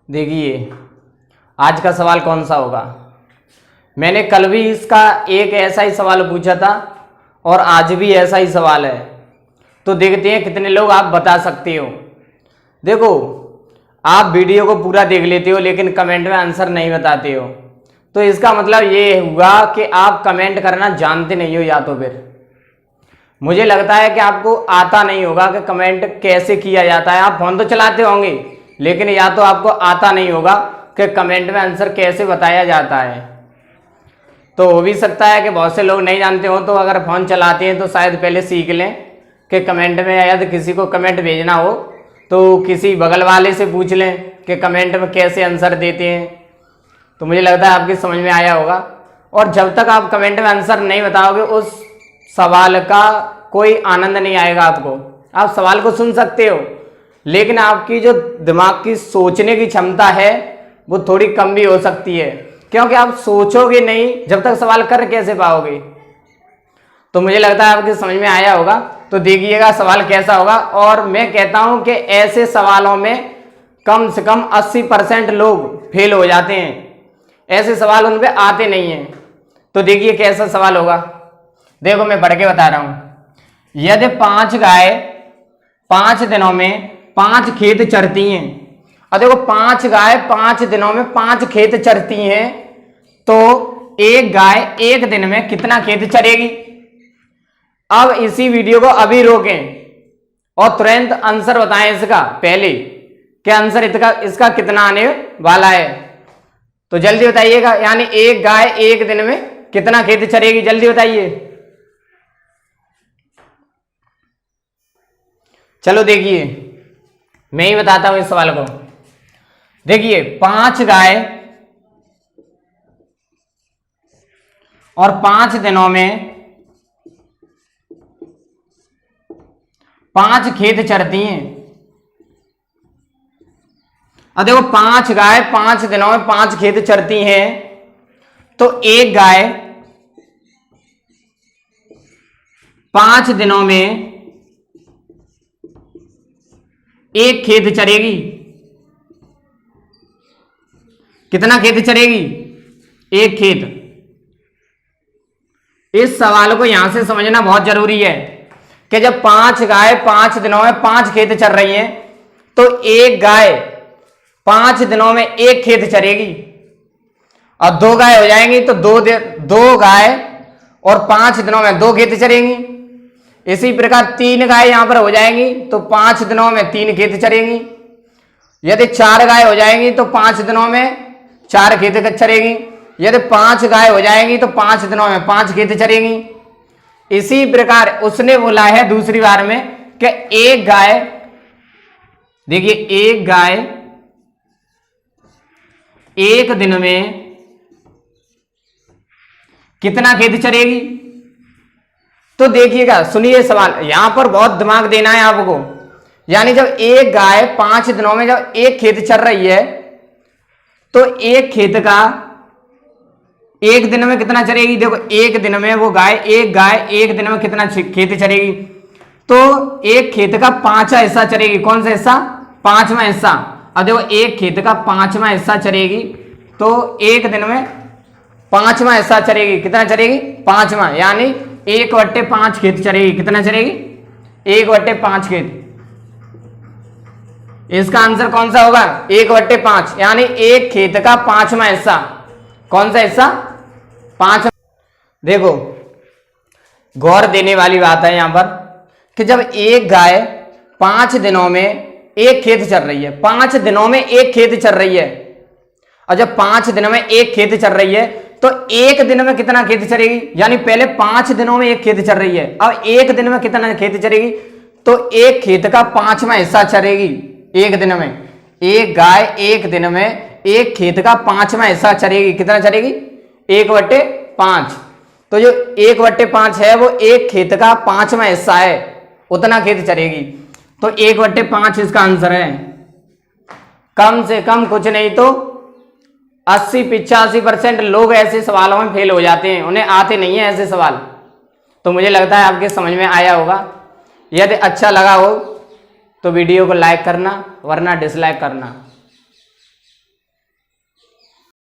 देखिए आज का सवाल कौन सा होगा। मैंने कल भी इसका एक ऐसा ही सवाल पूछा था और आज भी ऐसा ही सवाल है, तो देखते हैं कितने लोग आप बता सकते हो। देखो आप वीडियो को पूरा देख लेते हो लेकिन कमेंट में आंसर नहीं बताते हो, तो इसका मतलब ये हुआ कि आप कमेंट करना जानते नहीं हो, या तो फिर मुझे लगता है कि आपको आता नहीं होगा कि कमेंट कैसे किया जाता है। आप फोन तो चलाते होंगे लेकिन या तो आपको आता नहीं होगा कि कमेंट में आंसर कैसे बताया जाता है। तो हो भी सकता है कि बहुत से लोग नहीं जानते हो, तो अगर फ़ोन चलाते हैं तो शायद पहले सीख लें कि कमेंट में यदि किसी को कमेंट भेजना हो तो किसी बगल वाले से पूछ लें कि कमेंट में कैसे आंसर देते हैं। तो मुझे लगता है आपकी समझ में आया होगा। और जब तक आप कमेंट में आंसर नहीं बताओगे उस सवाल का कोई आनंद नहीं आएगा आपको। आप सवाल को सुन सकते हो लेकिन आपकी जो दिमाग की सोचने की क्षमता है वो थोड़ी कम भी हो सकती है, क्योंकि आप सोचोगे नहीं जब तक सवाल कर कैसे पाओगे। तो मुझे लगता है आपकी समझ में आया होगा। तो देखिएगा सवाल कैसा होगा। और मैं कहता हूं कि ऐसे सवालों में कम से कम 80% लोग फेल हो जाते हैं, ऐसे सवाल उन पे आते नहीं हैं। तो देखिए कैसा सवाल होगा। देखो मैं पढ़ के बता रहा हूं। यदि 5 गाय 5 दिनों में 5 खेत चरती हैं, और देखो 5 गाय 5 दिनों में 5 खेत चरती हैं, तो एक गाय एक दिन में कितना खेत चरेगी। अब इसी वीडियो को अभी रोकें और तुरंत आंसर बताएं इसका पहले कि आंसर इसका कितना आने वाला है। तो जल्दी बताइएगा, यानी एक गाय एक दिन में कितना खेत चरेगी, जल्दी बताइए। चलो देखिए मैं ही बताता हूं इस सवाल को। देखिए 5 गाय और 5 दिनों में 5 खेत चरती हैं। अब देखो 5 गाय 5 दिनों में 5 खेत चरती हैं, तो एक गाय 5 दिनों में एक खेत चरेगी। कितना खेत चरेगी? एक खेत। इस सवाल को यहां से समझना बहुत जरूरी है कि जब 5 गाय 5 दिनों में 5 खेत चर रही हैं, तो एक गाय 5 दिनों में एक खेत चरेगी। और 2 गाय हो जाएंगी तो 2 गाय और 5 दिनों में 2 खेत चरेंगी। इसी प्रकार 3 गाय यहां पर हो जाएंगी तो 5 दिनों में 3 खेत चरेंगी। यदि 4 गाय हो जाएंगी तो 5 दिनों में 4 खेत चरेगी। यदि 5 गाय हो जाएंगी तो 5 दिनों में 5 खेत चरेंगी। इसी प्रकार उसने बोला है दूसरी बार में कि एक गाय, देखिए एक गाय एक दिन में कितना खेत चरेगी। तो देखिएगा सुनिए सवाल, यहां पर बहुत दिमाग देना है आपको। यानी जब एक गाय 5 दिनों में जब एक खेत चर रही है, तो एक खेत का एक दिन में कितना चरेगी। देखो एक दिन में वो गाय एक दिन में कितना खेत चरेगी, तो एक खेत का 5वां हिस्सा चरेगी। कौन सा हिस्सा? 5वां हिस्सा। अब देखो एक खेत का 5वां हिस्सा चरेगी, तो एक दिन में 5वां हिस्सा चरेगी। कितना चरेगी? 5वां, यानी 1/5 खेत चरेगी। कितना चरेगी? 1/5 खेत। इसका आंसर कौन सा होगा? 1/5, यानी एक खेत का 5वां हिस्सा। कौन सा हिस्सा? 5। देखो गौर देने वाली बात है यहां पर कि जब एक गाय 5 दिनों में एक खेत चर रही है, 5 दिनों में एक खेत चर रही है, और जब 5 दिनों में एक खेत चर रही है तो एक दिन में कितना खेत चरेगी। यानी पहले 5 दिनों में एक खेत चर रही है, अब एक दिन में कितना खेत चरेगी, तो एक खेत का 5वां हिस्सा चरेगी एक दिन में। एक गाय एक दिन में एक खेत का 5वां हिस्सा चरेगी। कितना चरेगी? 1/5। तो जो 1/5 है वो एक खेत का 5वां हिस्सा है, उतना खेत चरेगी। तो 1/5 इसका आंसर है। कम से कम कुछ नहीं तो 80-85% लोग ऐसे सवालों में फेल हो जाते हैं, उन्हें आते नहीं है ऐसे सवाल। तो मुझे लगता है आपके समझ में आया होगा। यदि अच्छा लगा हो तो वीडियो को लाइक करना, वरना डिसलाइक करना।